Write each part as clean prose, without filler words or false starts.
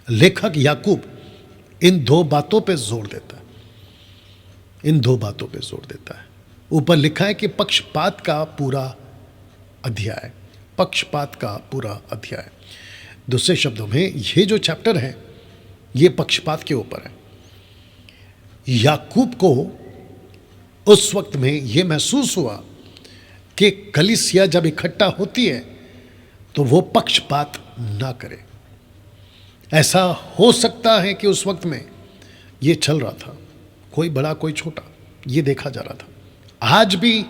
लेखक याकूब इन दो बातों पे जोर देता है, इन दो बातों पे जोर देता है। ऊपर लिखा है कि पक्षपात का पूरा अध्याय, पक्षपात का पूरा अध्याय। दूसरे शब्दों में ये जो चैप्टर है ये पक्षपात के ऊपर है। याकूब को उस वक्त में ये महसूस हुआ कि कलीसिया जब इकट्ठा होती है तो वो पक्षपात ना करे। ऐसा हो सकता है कि उस वक्त में ये चल रहा था, कोई बड़ा कोई छोटा, ये देखा जा रहा था। आज भी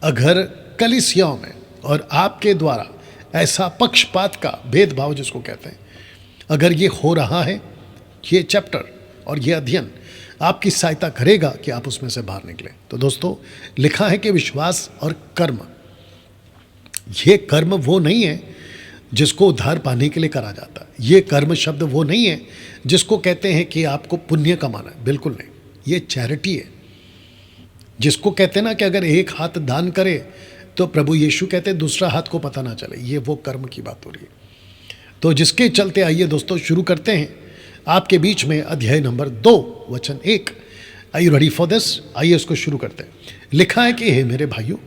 अगर कलीसियाओं में और आपके द्वारा ऐसा पक्षपात का भेदभाव जिसको कहते हैं, अगर ये हो रहा है, ये चैप्टर और ये अध्ययन आपकी सहायता करेगा कि आप उसमें से बाहर निकलें। तो दोस्तों, लिखा है कि विश्वास और कर्म, ये कर्म वो नहीं है जिसको उद्धार पाने के लिए करा जाता है। ये कर्म शब्द वो नहीं है जिसको कहते हैं कि आपको पुण्य कमाना है, बिल्कुल नहीं। ये चैरिटी है, जिसको कहते हैं ना कि अगर एक हाथ दान करे तो प्रभु यीशु कहते दूसरा हाथ को पता ना चले, ये वो कर्म की बात हो रही है। तो जिसके चलते आइए दोस्तों शुरू करते हैं आपके बीच में अध्याय नंबर 2 वचन 1। Are you ready for this? आइए इसको शुरू करते हैं। लिखा है कि हे मेरे भाइयों,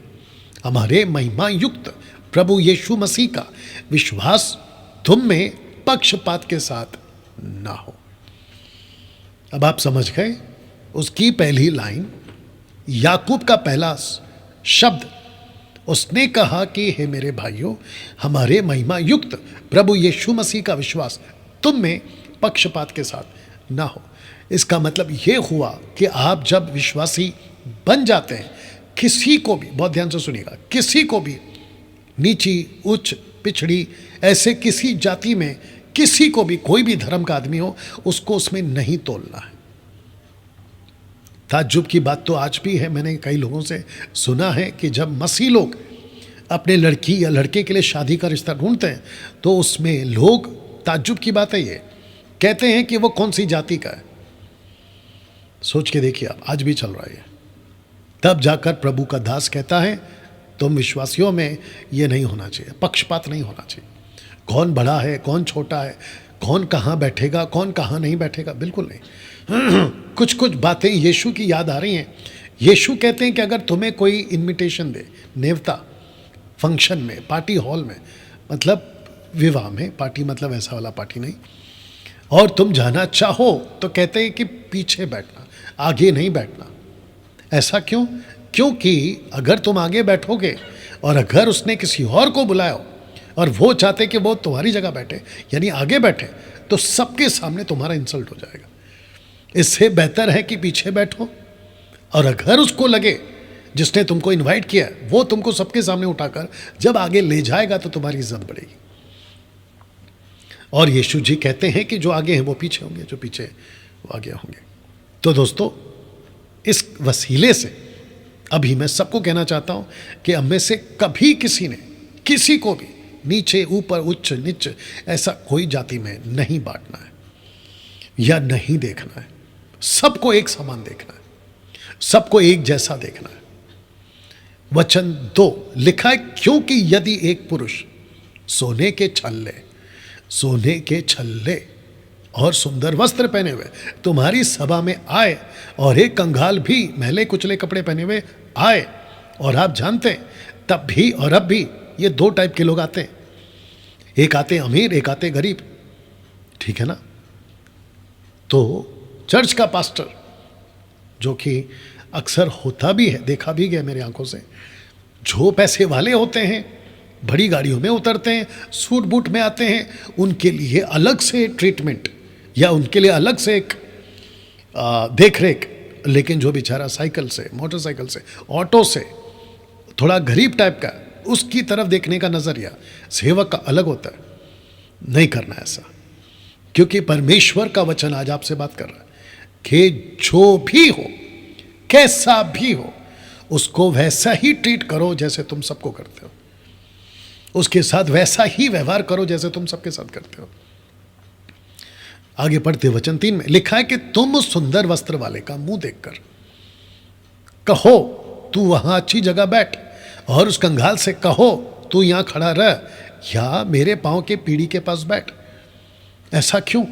हमारे महिमा युक्त प्रभु यीशु मसीह का विश्वास तुम में पक्षपात के साथ ना हो। अब आप समझ गए उसकी पहली लाइन, याकूब का पहला शब्द, उसने कहा कि हे मेरे भाइयों, हमारे महिमा युक्त प्रभु यीशु मसीह का विश्वास तुम में पक्षपात के साथ ना हो। इसका मतलब ये हुआ कि आप जब विश्वासी बन जाते हैं, किसी को भी, बहुत ध्यान से सुनिएगा, किसी को भी नीची उच्च पिछड़ी ऐसे किसी जाति में किसी को भी, कोई भी धर्म का आदमी हो, उसको उसमें नहीं तोलना है। ताज्जुब की बात तो आज भी है, मैंने कई लोगों से सुना है कि जब मसीह लोग अपने लड़की या लड़के के लिए शादी का रिश्ता ढूंढते हैं तो उसमें लोग, ताज्जुब की बात है ये, कहते हैं कि वो कौन सी जाति का है। सोच के देखिए आप, आज भी चल रहा है। तब जाकर प्रभु का दास कहता है तुम विश्वासियों में ये नहीं होना चाहिए, पक्षपात नहीं होना चाहिए। कौन बड़ा है, कौन छोटा है, कौन कहाँ बैठेगा, कौन कहाँ नहीं बैठेगा, बिल्कुल नहीं। कुछ कुछ बातें यीशु की याद आ रही हैं। यीशु कहते हैं कि अगर तुम्हें कोई इनविटेशन दे, नेवता, फंक्शन में, पार्टी हॉल में, मतलब विवाह में, पार्टी मतलब ऐसा वाला पार्टी नहीं, और तुम जाना चाहो तो कहते हैं कि पीछे बैठना, आगे नहीं बैठना। ऐसा क्यों? क्योंकि अगर तुम आगे बैठोगे और अगर उसने किसी और को बुलाया हो और वो चाहते कि वो तुम्हारी जगह बैठे, यानी आगे बैठे, तो सबके सामने तुम्हारा इंसल्ट हो जाएगा। इससे बेहतर है कि पीछे बैठो, और अगर उसको लगे जिसने तुमको इनवाइट किया वो तुमको सबके सामने उठाकर जब आगे ले जाएगा तो तुम्हारी इज्जत बढ़ेगी। और यीशु जी कहते हैं कि जो आगे हैं वो पीछे होंगे, जो पीछे वो आगे होंगे। तो दोस्तों, इस वसीले से अभी मैं सबको कहना चाहता हूं कि हम में से कभी किसी ने किसी को भी नीचे ऊपर उच्च नीच ऐसा कोई जाति में नहीं बांटना है या नहीं देखना है। सबको एक समान देखना है, सबको एक जैसा देखना है। वचन 2 लिखा है, क्योंकि यदि एक पुरुष सोने के छल्ले और सुंदर वस्त्र पहने हुए तुम्हारी सभा में आए और एक कंगाल भी मैले कुचले कपड़े पहने हुए आए, और आप जानते हैं तब भी और अब भी ये 2 टाइप के लोग आते हैं, एक आते अमीर, एक आते गरीब, ठीक है ना। तो चर्च का पास्टर, जो कि अक्सर होता भी है, देखा भी गया मेरे आंखों से, जो पैसे वाले होते हैं, बड़ी गाड़ियों में उतरते हैं, सूट बूट में आते हैं, उनके लिए अलग से ट्रीटमेंट या उनके लिए अलग से एक देख रेख। लेकिन जो बेचारा साइकिल से, मोटरसाइकिल से, ऑटो से, थोड़ा गरीब टाइप का, उसकी तरफ देखने का नज़रिया सेवक का अलग होता है। नहीं करना ऐसा, क्योंकि परमेश्वर का वचन आज आपसे बात कर रहा है कि जो भी हो, कैसा भी हो, उसको वैसा ही ट्रीट करो जैसे तुम सबको करते हो, उसके साथ वैसा ही व्यवहार करो जैसे तुम सबके साथ करते हो। आगे पढ़ते वचन 3 में लिखा है कि तुम सुंदर वस्त्र वाले का मुंह देखकर कहो तू वहां अच्छी जगह बैठ, और उस कंगाल से कहो तू यहां खड़ा रह या मेरे पांव के पीढ़ी के पास बैठ। ऐसा क्यों?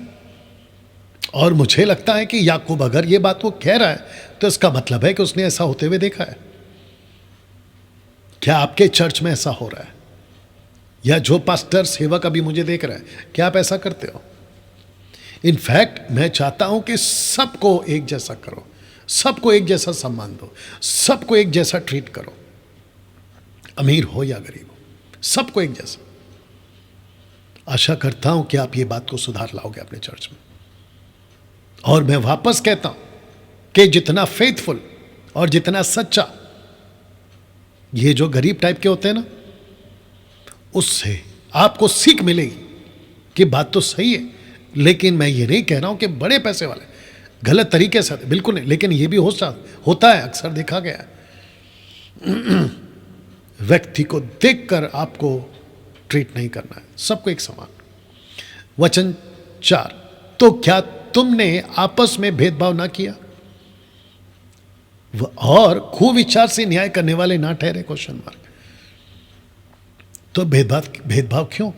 और मुझे लगता है कि याकूब अगर ये बात वो कह रहा है तो इसका मतलब है कि उसने ऐसा होते हुए देखा है। क्या आपके चर्च में ऐसा हो रहा है? या जो पास्टर सेवक अभी मुझे देख रहा है, क्या आप ऐसा करते हो? इनफैक्ट मैं चाहता हूं कि सबको एक जैसा करो, सबको एक जैसा सम्मान दो, सबको एक जैसा ट्रीट करो, अमीर हो या गरीब हो, सबको एक जैसा। आशा करता हूं कि आप ये बात को सुधार लाओगे अपने चर्च में। और मैं वापस कहता हूं कि जितना फेथफुल और जितना सच्चा ये जो गरीब टाइप के होते हैं ना, उससे आपको सीख मिलेगी कि बात तो सही है। लेकिन मैं ये नहीं कह रहा हूं कि बड़े पैसे वाले गलत तरीके से, बिल्कुल नहीं, लेकिन ये भी होता है, अक्सर देखा गया है। व्यक्ति को देखकर आपको ट्रीट नहीं करना है, सबको एक समान। वचन 4, तो क्या तुमने आपस में भेदभाव ना किया और कुविचार से न्याय करने वाले ना ठहरे? Question mark. तो भेदभाव क्यों?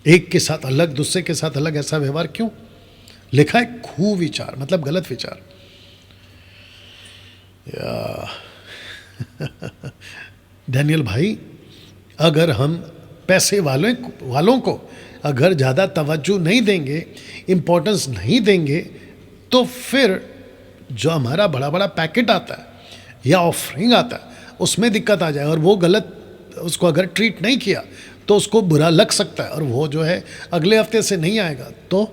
एक के साथ अलग, दूसरे के साथ अलग, ऐसा व्यवहार क्यों? लिखा है कुविचार, मतलब गलत विचार। डैनियल भाई, अगर हम पैसे वालों को अगर ज़्यादा तवज्जो नहीं देंगे, इम्पोर्टेंस नहीं देंगे, तो फिर जो हमारा बड़ा बड़ा पैकेट आता है या ऑफरिंग आता है उसमें दिक्कत आ जाए, और वो गलत, उसको अगर ट्रीट नहीं किया तो उसको बुरा लग सकता है, और वो जो है अगले हफ्ते से नहीं आएगा। तो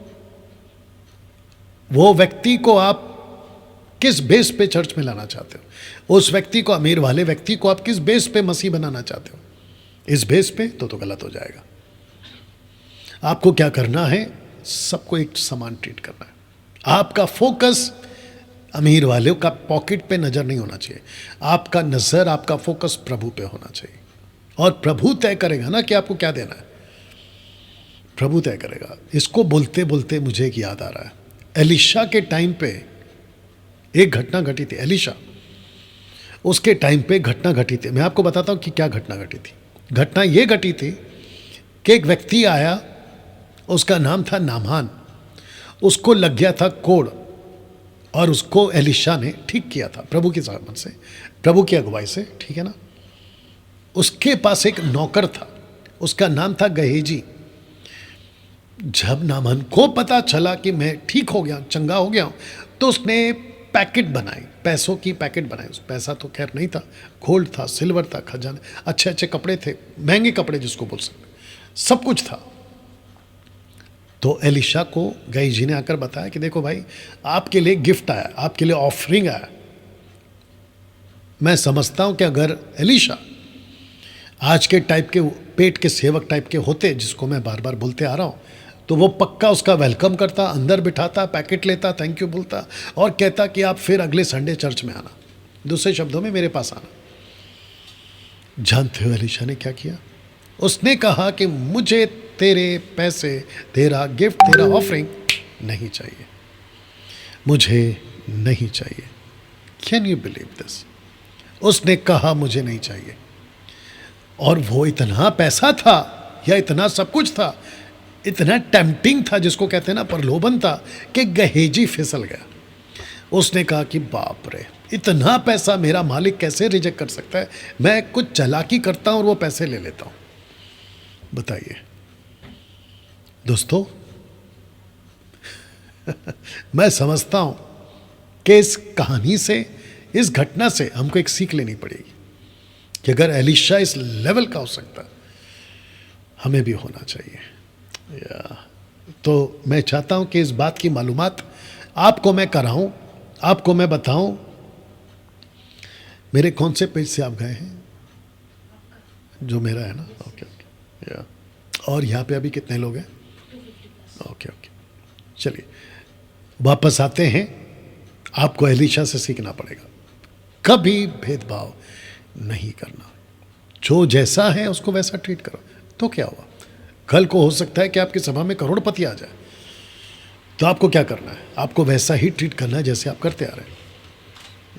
वो व्यक्ति को आप किस बेस पे चर्च में लाना चाहते हो? उस व्यक्ति को, अमीर वाले व्यक्ति को आप किस बेस पे मसीह बनाना चाहते हो? इस बेस पे तो गलत हो जाएगा। आपको क्या करना है? सबको एक समान ट्रीट करना है। आपका फोकस अमीर वाले का पॉकेट पे नजर नहीं होना चाहिए, आपका नजर, आपका फोकस प्रभु पे होना चाहिए। और प्रभु तय करेगा ना कि आपको क्या देना है, प्रभु तय करेगा। इसको बोलते बोलते मुझे एक याद आ रहा है, एलिशा के टाइम पे एक घटना घटी थी। एलिशा, उसके टाइम पे घटना घटी थी। मैं आपको बताता हूं कि क्या घटना घटी थी। घटना ये घटी थी कि एक व्यक्ति आया, उसका नाम था नामान। उसको लग गया था कोढ़, और उसको एलिशा ने ठीक किया था प्रभु की सहमत से, प्रभु की अगुवाई से, ठीक है ना। उसके पास एक नौकर था, उसका नाम था गहेजी। जब नामान को पता चला कि मैं ठीक हो गया, चंगा हो गया हूं, तो उसने पैकेट बनाई, पैसों की पैकेट बनाई। पैसा तो खैर नहीं था, गोल्ड था, सिल्वर था, खजाने, अच्छे अच्छे कपड़े थे, महंगे कपड़े जिसको बोल सकते, सब कुछ था। तो एलिशा को गहेजी ने आकर बताया कि देखो भाई, आपके लिए गिफ्ट आया, आपके लिए ऑफरिंग आया। मैं समझता हूं कि अगर एलिशा आज के टाइप के पेट के सेवक टाइप के होते, जिसको मैं बार बार बोलते आ रहा हूं, तो वो पक्का उसका वेलकम करता, अंदर बिठाता, पैकेट लेता, थैंक यू बोलता, और कहता कि आप फिर अगले संडे चर्च में आना, दूसरे शब्दों में मेरे पास आना। जानते हो एलिशा ने क्या किया? उसने कहा कि मुझे तेरे पैसे, तेरा गिफ्ट, तेरा ऑफरिंग नहीं चाहिए, मुझे नहीं चाहिए। Can you believe this? उसने कहा मुझे नहीं चाहिए। और वो इतना पैसा था या इतना सब कुछ था, इतना टेम्पटिंग था, जिसको कहते हैं ना प्रलोभन था, कि गहेजी फिसल गया। उसने कहा कि बाप रे, इतना पैसा मेरा मालिक कैसे रिजेक्ट कर सकता है? मैं कुछ चालाकी करता हूं और वो पैसे ले लेता हूं। बताइए दोस्तों, मैं समझता हूं कि इस कहानी से, इस घटना से हमको एक सीख लेनी पड़ेगी कि अगर एलिशा इस लेवल का हो सकता, हमें भी होना चाहिए। तो मैं चाहता हूं कि इस बात की मालूमात आपको मैं कराऊं, आपको मैं बताऊं। मेरे कौन से पेज से आप गए हैं? जो मेरा है ना, ओके ओके, या। और यहाँ पे अभी कितने लोग हैं? ओके ओके, चलिए वापस आते हैं। आपको एलिशा से सीखना पड़ेगा, कभी भेदभाव नहीं करना, जो जैसा है उसको वैसा ट्रीट करो। तो क्या हुआ? कल को हो सकता है कि आपकी सभा में करोड़पति आ जाए, तो आपको क्या करना है? आपको वैसा ही ट्रीट करना है जैसे आप करते आ रहे हैं।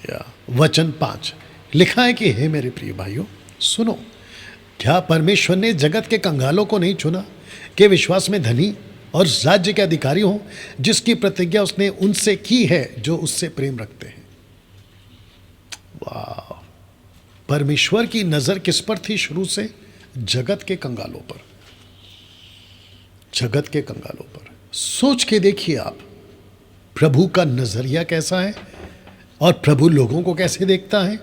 या वचन 5 लिखा है कि हे मेरे प्रिय भाइयों सुनो, क्या परमेश्वर ने जगत के कंगालों को नहीं चुना कि विश्वास में धनी और राज्य के अधिकारी हों जिसकी प्रतिज्ञा उसने उनसे की है जो उससे प्रेम रखते हैं। वाह! परमेश्वर की नजर किस पर थी शुरू से? जगत के कंगालों पर, जगत के कंगालों पर। सोच के देखिए आप, प्रभु का नजरिया कैसा है और प्रभु लोगों को कैसे देखता है।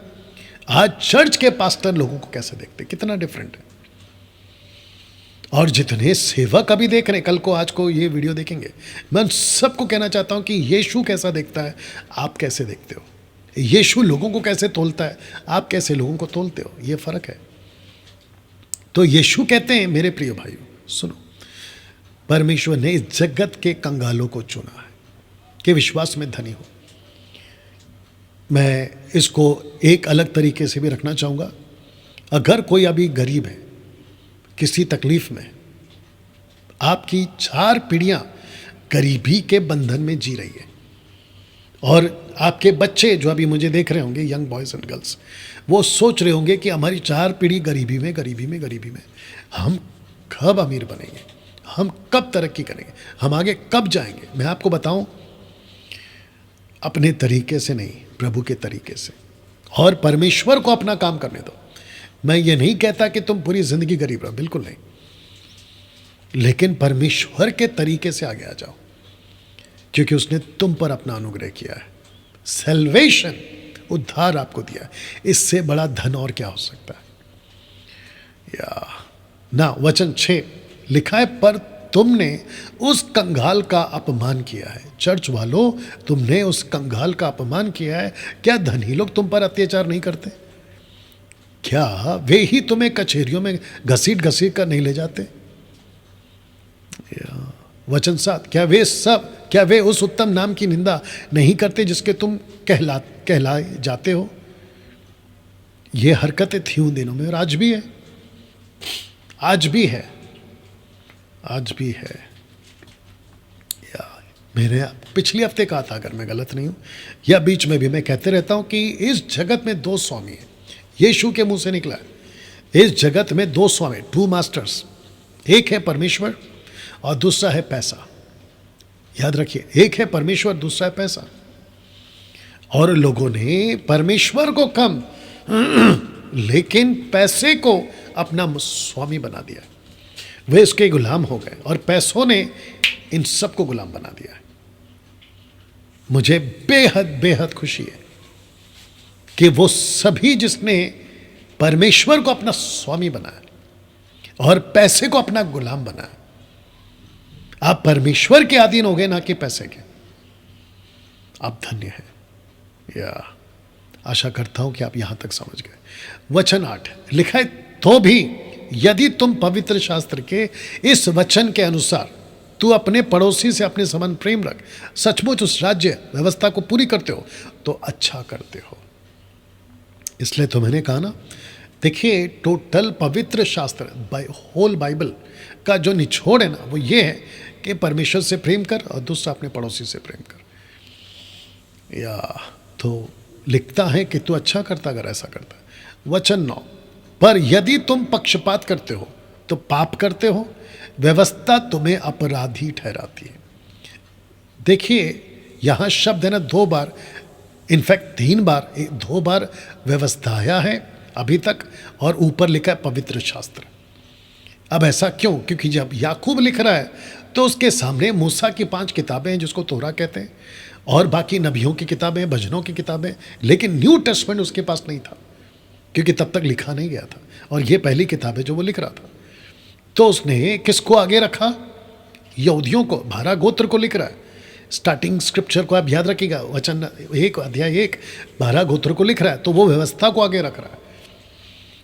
आज चर्च के पास्टर लोगों को कैसे देखते, कितना डिफरेंट है। और जितने सेवक अभी देख रहे हैं, कल को आज को ये वीडियो देखेंगे, मैं उन सबको कहना चाहता हूं कि यीशु कैसा देखता है, आप कैसे देखते हो। यीशु लोगों को कैसे तोलता है, आप कैसे लोगों को तोलते हो, ये फर्क है। तो यीशु कहते हैं, मेरे प्रिय भाइयों सुनो, परमेश्वर ने इस जगत के कंगालों को चुना है कि विश्वास में धनी हो। मैं इसको एक अलग तरीके से भी रखना चाहूँगा। अगर कोई अभी गरीब है, किसी तकलीफ में, आपकी 4 पीढ़ियाँ गरीबी के बंधन में जी रही है, और आपके बच्चे जो अभी मुझे देख रहे होंगे, यंग बॉयज़ एंड गर्ल्स, वो सोच रहे होंगे कि हमारी 4 पीढ़ी गरीबी में, गरीबी में, गरीबी में, हम कब अमीर बनेंगे, हम कब तरक्की करेंगे, हम आगे कब जाएंगे। मैं आपको बताऊं, अपने तरीके से नहीं, प्रभु के तरीके से, और परमेश्वर को अपना काम करने दो। मैं ये नहीं कहता कि तुम पूरी जिंदगी गरीब रहो, बिल्कुल नहीं, लेकिन परमेश्वर के तरीके से आगे आ जाओ, क्योंकि उसने तुम पर अपना अनुग्रह किया है। सैल्वेशन, उद्धार आपको दिया है, इससे बड़ा धन और क्या हो सकता है। या ना, वचन 6 लिखा है, पर तुमने उस कंगाल का अपमान किया है। चर्च वालों, तुमने उस कंगाल का अपमान किया है। क्या धनी लोग तुम पर अत्याचार नहीं करते? क्या वे ही तुम्हें कचहरियों में घसीट घसीट कर नहीं ले जाते? वचन 7, क्या वे उस उत्तम नाम की निंदा नहीं करते जिसके तुम कहलाए जाते हो? ये हरकतें थी उन दिनों में, और आज भी है, आज भी है, आज भी है। या मैंने पिछले हफ्ते कहा था, अगर मैं गलत नहीं हूं, या बीच में भी मैं कहते रहता हूं कि इस जगत में 2 स्वामी हैं। यीशु के मुंह से निकला है, इस जगत में 2 स्वामी, 2 मास्टर्स, एक है परमेश्वर और दूसरा है पैसा। याद रखिए, एक है परमेश्वर, दूसरा है पैसा। और लोगों ने परमेश्वर को कम लेकिन पैसे को अपना स्वामी बना दिया। वे इसके गुलाम हो गए, और पैसों ने इन सबको गुलाम बना दिया है। मुझे बेहद बेहद खुशी है कि वो सभी जिसने परमेश्वर को अपना स्वामी बनाया और पैसे को अपना गुलाम बनाया, आप परमेश्वर के अधीन हो गए, ना कि पैसे के। आप धन्य हैं। या आशा करता हूं कि आप यहां तक समझ गए। वचन 8 लिखा है, तो भी यदि तुम पवित्र शास्त्र के इस वचन के अनुसार तू अपने पड़ोसी से अपने समान प्रेम रख, सचमुच उस राज्य व्यवस्था को पूरी करते हो, तो अच्छा करते हो। इसलिए तो मैंने कहा ना, देखिए, टोटल पवित्र शास्त्र, होल बाइबल का जो निचोड़ है ना, वो ये है कि परमेश्वर से प्रेम कर और दूसरा अपने पड़ोसी से प्रेम कर। या तो लिखता है कि तू अच्छा करता अगर ऐसा करता है। वचन 9, पर यदि तुम पक्षपात करते हो तो पाप करते हो, व्यवस्था तुम्हें अपराधी ठहराती है। देखिए, यहां शब्द है ना 2 बार, इनफैक्ट 3 बार, 2 बार व्यवस्था आया है अभी तक, और ऊपर लिखा है पवित्र शास्त्र। अब ऐसा क्यों? क्योंकि जब याकूब लिख रहा है तो उसके सामने मूसा की 5 किताबें हैं जिसको तोरा कहते हैं, और बाकी नबियों की किताबें, भजनों की किताबें, लेकिन न्यू टेस्टमेंट उसके पास नहीं था, क्योंकि तब तक लिखा नहीं गया था, और ये पहली किताब है जो वो लिख रहा था। तो उसने किसको आगे रखा? यहूदियों को, 12 गोत्र को लिख रहा है। स्टार्टिंग स्क्रिप्चर को आप याद रखिएगा, वचन 1 अध्याय 1, 12 गोत्र को लिख रहा है, तो वो व्यवस्था को आगे रख रहा है।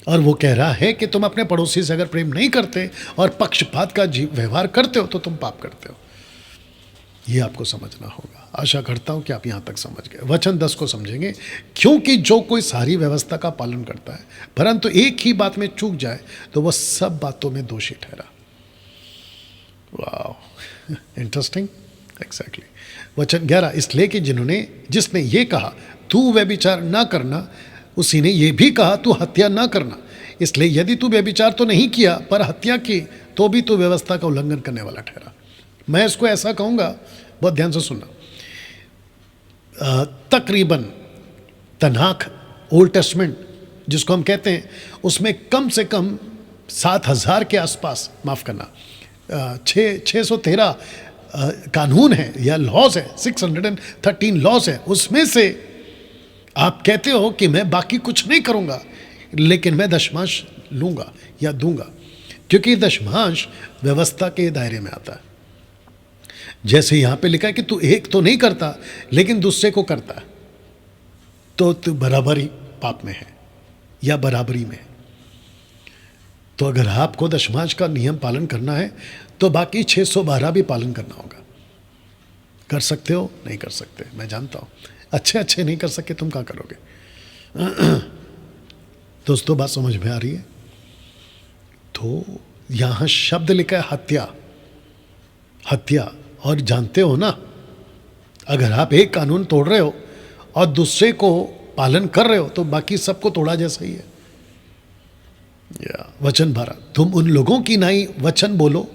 और वो कह रहा है कि तुम अपने पड़ोसी से अगर प्रेम नहीं करते और पक्षपात का व्यवहार करते हो तो तुम पाप करते हो। ये आपको समझना होगा। आशा करता हूं कि आप यहां तक समझ गए। वचन 10 को समझेंगे, क्योंकि जो कोई सारी व्यवस्था का पालन करता है परंतु एक ही बात में चूक जाए तो वह सब बातों में दोषी ठहरा। वाह, इंटरेस्टिंग। एग्जैक्टली। वचन 11, इसलिए कि जिसने ये कहा तू व्यभिचार ना करना, उसी ने ये भी कहा तू हत्या ना करना। इसलिए यदि तू व्यभिचार तो नहीं किया पर हत्या की, तो भी तू व्यवस्था का उल्लंघन करने वाला ठहरा। मैं इसको ऐसा कहूँगा, बहुत ध्यान से सुनना, तकरीबन तनाख ओल्ड टेस्टमेंट जिसको हम कहते हैं, उसमें कम से कम 7,000 के आसपास, माफ़ करना, 613 कानून है या लॉज है, 613 लॉज है। उसमें से आप कहते हो कि मैं बाकी कुछ नहीं करूँगा, लेकिन मैं दशमांश लूँगा या दूंगा, क्योंकि दशमांश व्यवस्था के दायरे में आता है। जैसे यहाँ पे लिखा है कि तू एक तो नहीं करता लेकिन दूसरे को करता है, तो तू बराबरी पाप में है या बराबरी में है। तो अगर आपको दशमांश का नियम पालन करना है तो बाकी 612 भी पालन करना होगा। कर सकते हो? नहीं कर सकते, मैं जानता हूँ। अच्छे नहीं कर सके, तुम क्या करोगे? दोस्तों, बात समझ में आ रही है? तो यहाँ शब्द लिखा है हत्या, हत्या। और जानते हो ना, अगर आप एक कानून तोड़ रहे हो और दूसरे को पालन कर रहे हो तो बाकी सबको तोड़ा जैसा ही है। वचन 12, तुम उन लोगों की नाई वचन बोलो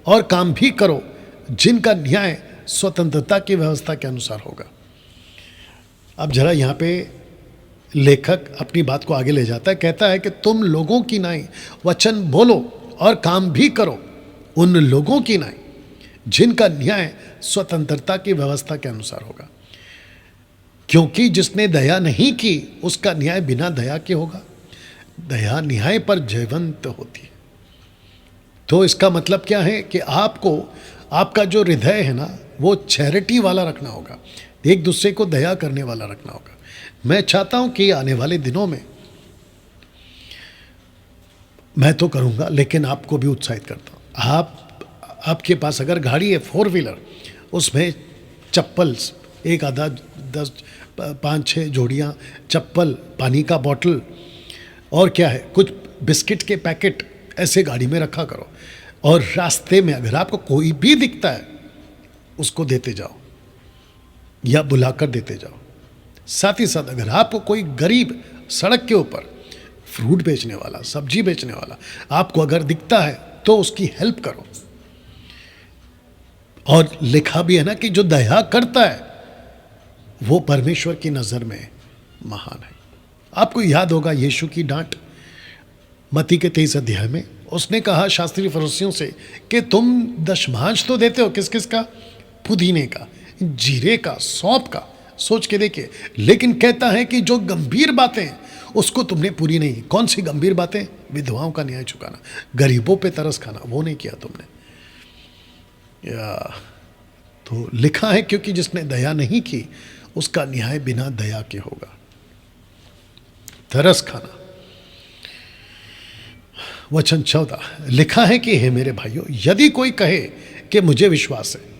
और काम भी करो जिनका न्याय स्वतंत्रता की व्यवस्था के अनुसार होगा। अब जरा यहाँ पे लेखक अपनी बात को आगे ले जाता है, कहता है कि तुम लोगों की नाई वचन बोलो और काम भी करो, उन लोगों की नाई जिनका न्याय स्वतंत्रता की व्यवस्था के अनुसार होगा, क्योंकि जिसने दया नहीं की उसका न्याय बिना दया के होगा। दया न्याय पर जयवंत होती है। तो इसका मतलब क्या है कि आपको आपका जो हृदय है ना, वो चैरिटी वाला रखना होगा, एक दूसरे को दया करने वाला रखना होगा। मैं चाहता हूं कि आने वाले दिनों में, मैं तो करूंगा लेकिन आपको भी उत्साहित करता हूं, आपके पास अगर गाड़ी है 4 व्हीलर, उसमें चप्पल, एक आधा 10 5-6 जोड़ियाँ चप्पल, पानी का बॉटल और क्या है, कुछ बिस्किट के पैकेट ऐसे गाड़ी में रखा करो। और रास्ते में अगर आपको कोई भी दिखता है उसको देते जाओ या बुलाकर देते जाओ। साथ ही साथ अगर आपको कोई गरीब सड़क के ऊपर फ्रूट बेचने वाला, सब्जी बेचने वाला आपको अगर दिखता है तो उसकी हेल्प करो। और लिखा भी है ना कि जो दया करता है वो परमेश्वर की नज़र में महान है। आपको याद होगा यीशु की डांट मत्ती के 23 अध्याय में, उसने कहा शास्त्री फरीसियों से कि तुम दशमांश तो देते हो, किस किस का? पुदीने का, जीरे का, सौंफ का, सोच के देखिए। लेकिन कहता है कि जो गंभीर बातें उसको तुमने पूरी नहीं। कौन सी गंभीर बातें? विधवाओं का न्याय चुकाना, गरीबों पे तरस खाना, वो नहीं किया तुमने। या तो लिखा है क्योंकि जिसने दया नहीं की उसका न्याय बिना दया के होगा। तरस खाना। वचन 14 लिखा है कि हे मेरे भाइयों, यदि कोई कहे कि मुझे विश्वास है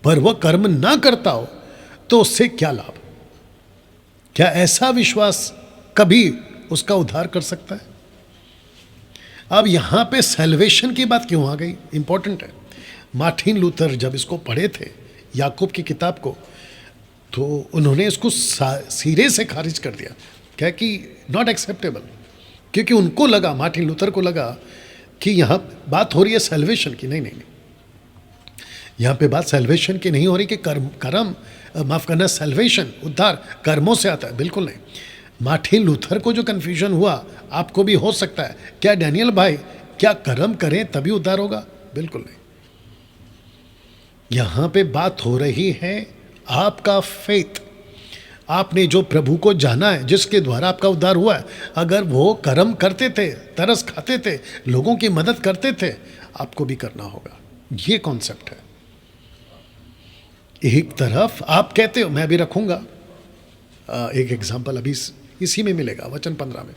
पर वह कर्म ना करता हो तो उससे क्या लाभ? क्या ऐसा विश्वास कभी उसका उद्धार कर सकता है? अब यहां पे सैल्वेशन की बात क्यों आ गई? इंपॉर्टेंट है। मार्टिन लूथर जब इसको पढ़े थे, याकूब की किताब को, तो उन्होंने इसको सिरे से खारिज कर दिया, क्या कि नॉट एक्सेप्टेबल। क्योंकि उनको लगा, मार्टिन लूथर को लगा कि यहाँ बात हो रही है सैल्वेशन की। नहीं, यहाँ पे बात सैल्वेशन की नहीं हो रही कि कर्म माफ़ करना, सैल्वेशन उद्धार कर्मों से आता है, बिल्कुल नहीं। मार्टिन लूथर को जो कन्फ्यूजन हुआ, आपको भी हो सकता है, क्या डैनियल भाई क्या कर्म करें तभी उद्धार होगा? बिल्कुल नहीं। यहाँ पे बात हो रही है आपका फेथ, आपने जो प्रभु को जाना है, जिसके द्वारा आपका उद्धार हुआ है, अगर वो कर्म करते थे, तरस खाते थे, लोगों की मदद करते थे, आपको भी करना होगा। ये कॉन्सेप्ट है। एक तरफ आप कहते हो, मैं भी रखूंगा एक एग्जांपल, अभी इसी में मिलेगा वचन 15 में।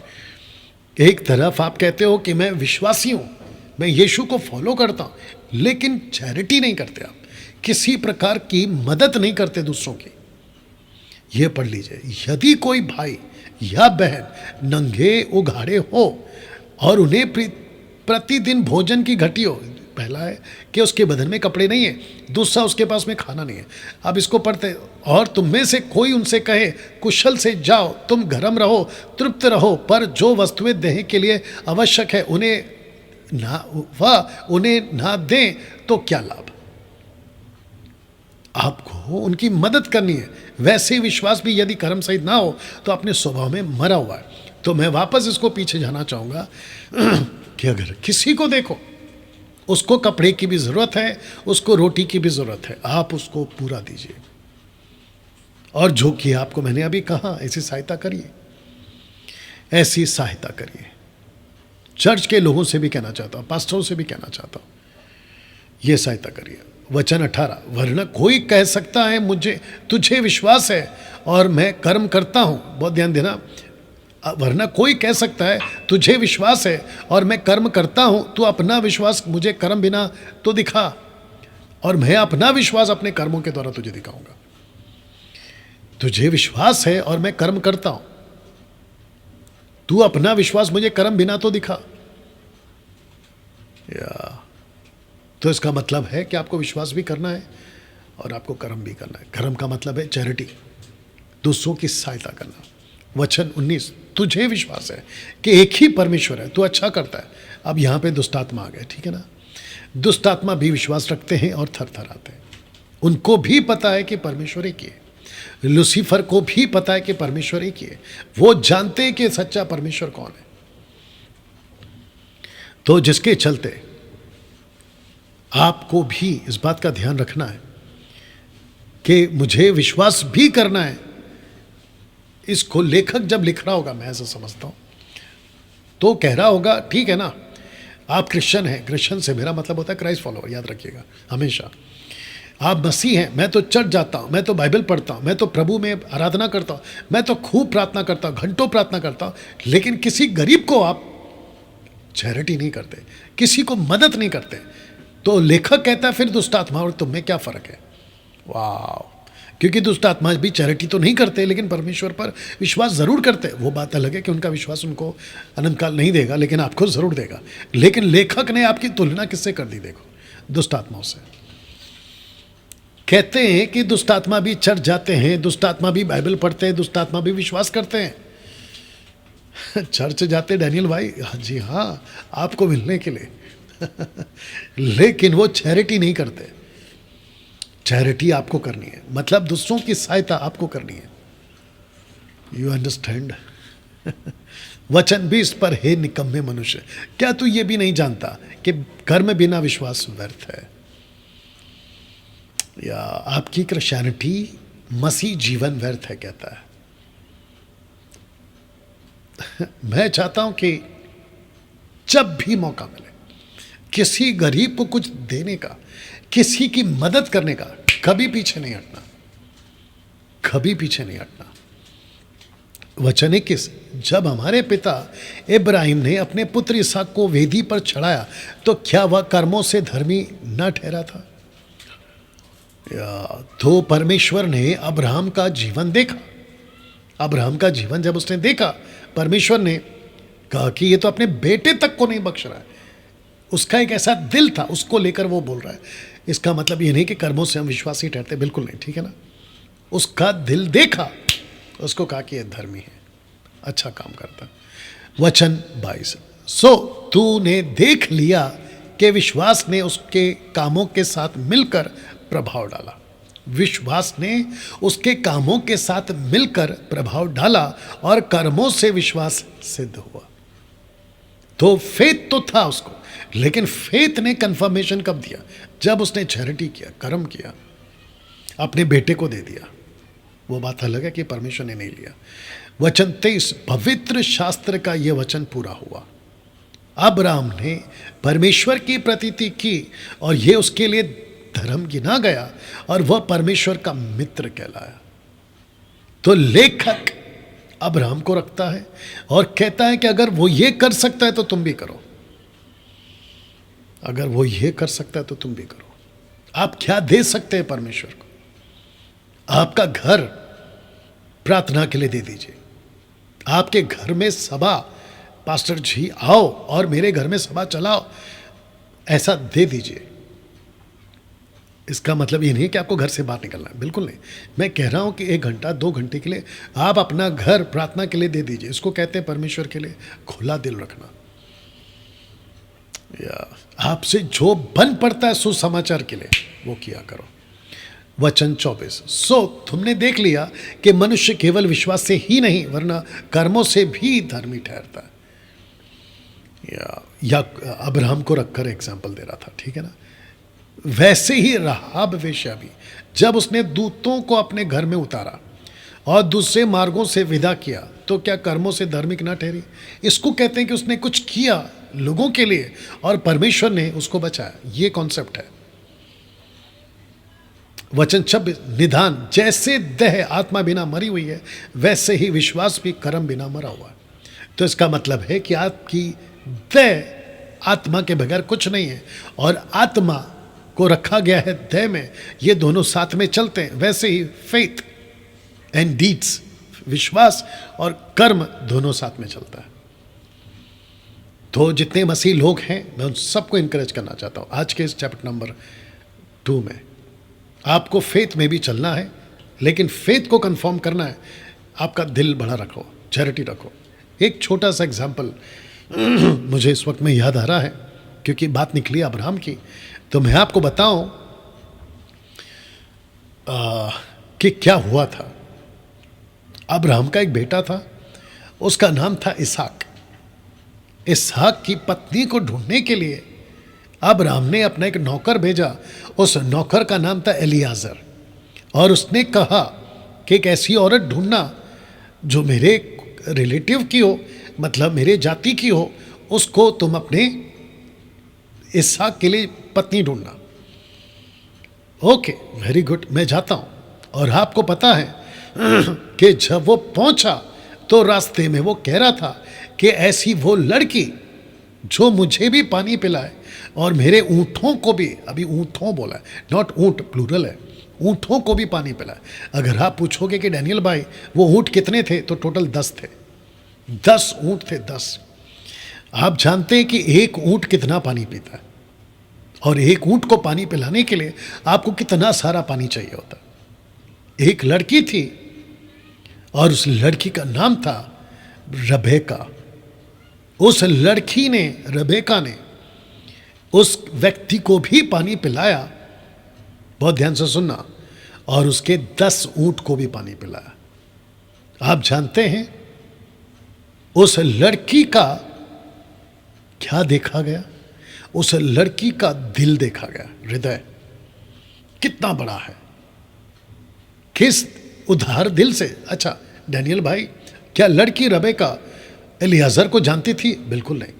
एक तरफ आप कहते हो कि मैं विश्वासी हूं, मैं यीशु को फॉलो करता हूं, लेकिन चैरिटी नहीं करते, आप किसी प्रकार की मदद नहीं करते दूसरों की। ये पढ़ लीजिए, यदि कोई भाई या बहन नंगे उघाड़े हो और उन्हें प्रतिदिन भोजन की घटी हो, पहला है कि उसके बदन में कपड़े नहीं है, दूसरा उसके पास में खाना नहीं है। अब इसको पढ़ते, और तुम में से कोई उनसे कहे कुशल से जाओ, तुम गर्म रहो, तृप्त रहो, पर जो वस्तुएं देह के लिए आवश्यक है उन्हें ना दें तो क्या लाभ? आपको उनकी मदद करनी है। वैसे ही विश्वास भी यदि कर्म सहित ना हो तो अपने स्वभाव में मरा हुआ है। तो मैं वापस इसको पीछे जाना चाहूँगा कि अगर किसी को देखो, उसको कपड़े की भी ज़रूरत है, उसको रोटी की भी ज़रूरत है, आप उसको पूरा दीजिए। और जो कि आपको मैंने अभी कहा, ऐसी सहायता करिए, ऐसी सहायता करिए। चर्च के लोगों से भी कहना चाहता हूँ, पास्टरों से भी कहना चाहता हूँ, ये सहायता करिए। वचन 18, वरना कोई कह सकता है मुझे तुझे विश्वास है और मैं कर्म करता हूँ। बहुत ध्यान देना, वरना कोई कह सकता है तुझे विश्वास है और मैं कर्म करता हूँ, तू अपना विश्वास मुझे कर्म बिना तो दिखा, और मैं अपना विश्वास अपने कर्मों के द्वारा तुझे दिखाऊंगा। तुझे विश्वास है और मैं कर्म करता हूँ, तू अपना विश्वास मुझे कर्म बिना तो दिखा। या तो इसका मतलब है कि आपको विश्वास भी करना है और आपको कर्म भी करना है। कर्म का मतलब है चैरिटी, दूसरों की सहायता करना। वचन 19, तुझे विश्वास है कि एक ही परमेश्वर है, तू अच्छा करता है। अब यहाँ पे दुष्ट आत्मा आ गए, ठीक है ना। दुष्ट आत्मा भी विश्वास रखते हैं और थर थर आते हैं। उनको भी पता है कि परमेश्वर एक ही है। लूसीफर को भी पता है कि परमेश्वर एक ही है। वो जानते हैं कि सच्चा परमेश्वर कौन है। तो जिसके चलते आपको भी इस बात का ध्यान रखना है कि मुझे विश्वास भी करना है। इसको लेखक जब लिख रहा होगा, मैं ऐसा समझता हूं, तो कह रहा होगा ठीक है ना, आप क्रिश्चियन हैं, क्रिश्चियन से मेरा मतलब होता है क्राइस्ट फॉलोअर, याद रखिएगा हमेशा। आप मसीह हैं, मैं तो चर्च जाता हूं, मैं तो बाइबल पढ़ता हूं, मैं तो प्रभु में आराधना करता हूं, मैं तो खूब प्रार्थना करता हूं, घंटों प्रार्थना करता हूं, लेकिन किसी गरीब को आप चैरिटी नहीं करते, किसी को मदद नहीं करते। तो लेखक कहता है फिर दुष्ट आत्मा और तुम में क्या फ़र्क है। वाह, क्योंकि दुष्ट आत्मा भी चैरिटी तो नहीं करते, लेकिन परमेश्वर पर विश्वास ज़रूर करते। वो बात अलग है कि उनका विश्वास उनको अनंत काल नहीं देगा, लेकिन आपको ज़रूर देगा। लेकिन लेखक ने आपकी तुलना किससे कर दी, देखो, दुष्ट आत्माओं से। कहते हैं कि दुष्ट आत्मा भी चर्च जाते हैं, दुष्ट आत्मा भी बाइबल पढ़ते हैं, दुष्ट आत्मा भी विश्वास करते हैं। चर्च जाते डैनियल भाई, जी हाँ, आपको मिलने के लिए। लेकिन वो चैरिटी नहीं करते। चैरिटी आपको करनी है, मतलब दूसरों की सहायता आपको करनी है। You understand. वचन 20 पर, हे निकम्मे मनुष्य, क्या तू ये भी नहीं जानता कि कर्म बिना विश्वास व्यर्थ है। या आपकी क्रिश्चियनिटी मसीह जीवन व्यर्थ है, कहता है। मैं चाहता हूं कि जब भी मौका मिले किसी गरीब को कुछ देने का, किसी की मदद करने का, कभी पीछे नहीं हटना, कभी पीछे नहीं हटना। वचन 21, जब हमारे पिता इब्राहिम ने अपने पुत्र इसहाक को वेदी पर चढ़ाया तो क्या वह कर्मों से धर्मी न ठहरा था। तो परमेश्वर ने अब्राहम का जीवन देखा। अब्राहम का जीवन जब उसने देखा, परमेश्वर ने कहा कि ये तो अपने बेटे तक को नहीं बख्श रहा है। उसका एक ऐसा दिल था, उसको लेकर वो बोल रहा है। इसका मतलब ये नहीं कि कर्मों से हम विश्वासी ठहरते, बिल्कुल नहीं, ठीक है ना। उसका दिल देखा, उसको कहा कि ये धर्मी है, अच्छा काम करता। वचन 22, सो तूने देख लिया कि विश्वास ने उसके कामों के साथ मिलकर प्रभाव डाला। विश्वास ने उसके कामों के साथ मिलकर प्रभाव डाला और कर्मों से विश्वास सिद्ध हुआ। तो फेथ तो था उसको, लेकिन फेथ ने कंफर्मेशन कब दिया, जब उसने चैरिटी किया, कर्म किया, अपने बेटे को दे दिया। वो बात अलग है कि परमेश्वर ने नहीं लिया। वचन 23, पवित्र शास्त्र का यह वचन पूरा हुआ। अब्राहम ने परमेश्वर की प्रतीति की और यह उसके लिए धर्म गिना गया और वह परमेश्वर का मित्र कहलाया। तो लेखक अब्राहम को रखता है और कहता है कि अगर वो ये कर सकता है तो तुम भी करो, अगर वो ये कर सकता है तो तुम भी करो। आप क्या दे सकते हैं परमेश्वर को? आपका घर प्रार्थना के लिए दे दीजिए। आपके घर में सभा, पास्टर जी आओ और मेरे घर में सभा चलाओ, ऐसा दे दीजिए। इसका मतलब ये नहीं कि आपको घर से बाहर निकलना है, बिल्कुल नहीं। मैं कह रहा हूं कि 1 घंटा 2 घंटे के लिए आप अपना घर प्रार्थना के लिए दे दीजिए। इसको कहते हैं परमेश्वर के लिए खुला दिल रखना। या आपसे जो बन पड़ता है सुसमाचार के लिए, वो किया करो। वचन 24। सो तुमने देख लिया कि मनुष्य केवल विश्वास से ही नहीं वरना कर्मों से भी धर्मी ठहरता है। या अब्राहम को रखकर एग्जाम्पल दे रहा था, ठीक है ना। वैसे ही राहाब वेश्या भी, जब उसने दूतों को अपने घर में उतारा और दूसरे मार्गों से विदा किया तो क्या कर्मों से धार्मिक ना ठहरी। इसको कहते हैं कि उसने कुछ किया लोगों के लिए और परमेश्वर ने उसको बचाया। ये कॉन्सेप्ट है। वचन 26, निदान जैसे देह आत्मा बिना मरी हुई है वैसे ही विश्वास भी कर्म बिना मरा हुआ है। तो इसका मतलब है कि आपकी देह आत्मा के बगैर कुछ नहीं है और आत्मा को रखा गया है देह में, ये दोनों साथ में चलते हैं। वैसे ही फेथ एंड डीड्स, विश्वास और कर्म दोनों साथ में चलता है। तो जितने मसीह लोग हैं मैं उन सबको इनकरेज करना चाहता हूं आज के इस चैप्टर नंबर 2 में। आपको फेथ में भी चलना है, लेकिन फेथ को कंफर्म करना है। आपका दिल बड़ा रखो, चैरिटी रखो। एक छोटा सा एग्जाम्पल मुझे इस वक्त में याद आ रहा है क्योंकि बात निकली अब्राहम की, तो मैं आपको बताऊं कि क्या हुआ था। अब्राहम का एक बेटा था, उसका नाम था इसहाक। इसहाक की पत्नी को ढूंढने के लिए अब्राहम ने अपना एक नौकर भेजा। उस नौकर का नाम था एलियाजर, और उसने कहा कि एक ऐसी औरत ढूंढना जो मेरे रिलेटिव की हो, मतलब मेरे जाति की हो, उसको तुम अपने इसहाक के लिए पत्नी ढूंढना। ओके, वेरी गुड, मैं जाता हूँ। और आपको पता है कि जब वो पहुंचा तो रास्ते में वो कह रहा था कि ऐसी वो लड़की जो मुझे भी पानी पिलाए और मेरे ऊँटों को भी, अभी ऊँटों बोला है, नॉट ऊँट प्लूरल है, ऊँटों को भी पानी पिलाए। अगर आप पूछोगे कि डैनियल भाई वो ऊँट कितने थे, तो टोटल 10 थे। 10 ऊँट थे, 10। आप जानते हैं कि एक ऊँट कितना पानी पीता है, और एक ऊँट को पानी पिलाने के लिए आपको कितना सारा पानी चाहिए होता। एक लड़की थी और उस लड़की का नाम था रबेका। उस लड़की ने, रबेका ने उस व्यक्ति को भी पानी पिलाया, बहुत ध्यान से सुनना, और उसके 10 ऊँट को भी पानी पिलाया। आप जानते हैं उस लड़की का क्या देखा गया? उस लड़की का दिल देखा गया, हृदय कितना बड़ा है, किस उदार दिल से। अच्छा डैनियल भाई, क्या लड़की रबेका एलियाजर को जानती थी? बिल्कुल नहीं।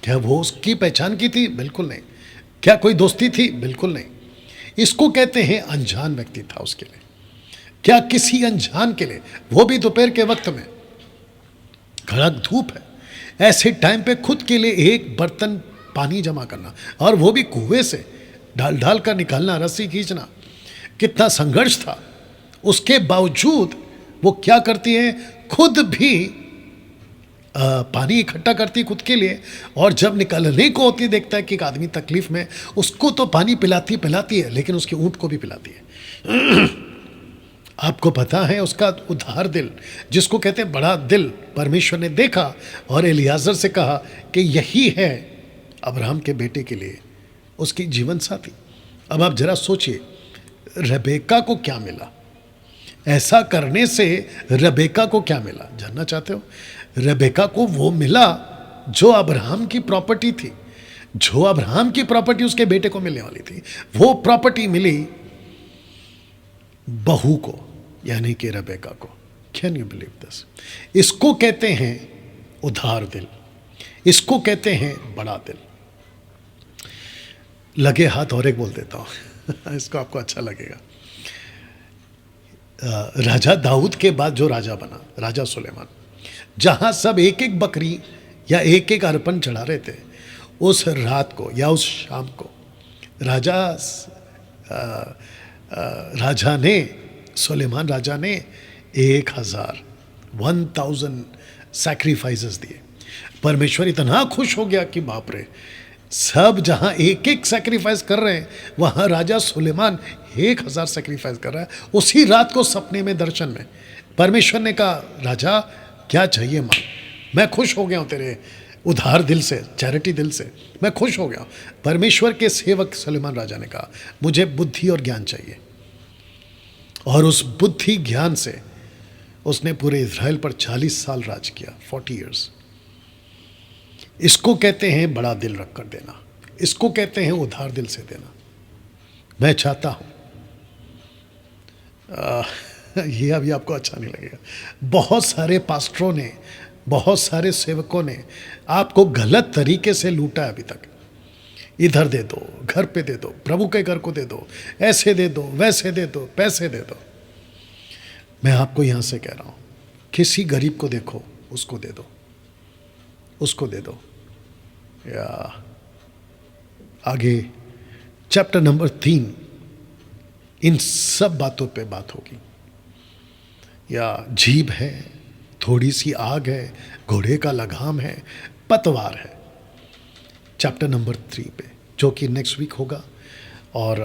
क्या वो उसकी पहचान की थी? बिल्कुल नहीं। क्या कोई दोस्ती थी? बिल्कुल नहीं। इसको कहते हैं अनजान व्यक्ति था उसके लिए। क्या किसी अनजान के लिए, वो भी दोपहर के वक्त में, कड़क धूप है, ऐसे टाइम पे खुद के लिए एक बर्तन पानी जमा करना, और वो भी कुएं से ढाल ढाल कर निकालना, रस्सी खींचना, कितना संघर्ष था। उसके बावजूद वो क्या करती है, खुद भी पानी इकट्ठा करती खुद के लिए, और जब निकलने को होती देखता है कि एक आदमी तकलीफ में, उसको तो पानी पिलाती है, लेकिन उसके ऊँट को भी पिलाती है। आपको पता है उसका उदार दिल, जिसको कहते हैं बड़ा दिल, परमेश्वर ने देखा और एलियाजर से कहा कि यही है अब्राहम के बेटे के लिए उसकी जीवन साथी। अब आप जरा सोचिए, रबेका को क्या मिला? ऐसा करने से रबेका को क्या मिला, जानना चाहते हो? रबेका को वो मिला जो अब्राहम की प्रॉपर्टी थी, जो अब्राहम की प्रॉपर्टी उसके बेटे को मिलने वाली थी, वो प्रॉपर्टी मिली बहू को, यानी कि रबेका को। Can you believe this? इसको कहते हैं उदार दिल, इसको कहते हैं बड़ा दिल। लगे हाथ और एक बोल देता हूं इसको आपको अच्छा लगेगा। राजा दाऊद के बाद जो राजा बना, राजा सुलेमान, जहां सब एक एक बकरी या एक एक अर्पण चढ़ा रहे थे, उस रात को या उस शाम को राजा ने, सुलेमान राजा ने 1000 सैक्रिफाइसेस दिए। परमेश्वर इतना खुश हो गया कि बाप रे, सब जहां एक एक सैक्रिफाइस कर रहे हैं, वहां राजा सुलेमान 1000 सैक्रिफाइस कर रहा है। उसी रात को सपने में, दर्शन में, परमेश्वर ने कहा, राजा क्या चाहिए मांग, मैं खुश हो गया हूं तेरे उधार दिल से, चैरिटी दिल से। मैं खुश हो गया। परमेश्वर के सेवक सुलेमान राजा ने कहा, मुझे बुद्धि और ज्ञान चाहिए। और उस बुद्धि ज्ञान से उसने पूरे इज़राइल पर 40 साल राज किया, 40 ईयर्स। इसको कहते हैं बड़ा दिल रख कर देना, इसको कहते हैं उधार दिल से देना। मैं चाहता हूँ ये अभी आपको अच्छा नहीं लगेगा, बहुत सारे पास्टरों ने, बहुत सारे सेवकों ने आपको गलत तरीके से लूटा है अभी तक। इधर दे दो, घर पे दे दो, प्रभु के घर को दे दो, ऐसे दे दो, वैसे दे दो, पैसे दे दो। मैं आपको यहाँ से कह रहा हूँ, किसी गरीब को देखो, उसको दे दो, उसको दे दो। या आगे चैप्टर नंबर 3 इन सब बातों पे बात होगी। या जीभ है, थोड़ी सी आग है, घोड़े का लगाम है, पतवार है, चैप्टर नंबर 3 पे, जो कि नेक्स्ट वीक होगा। और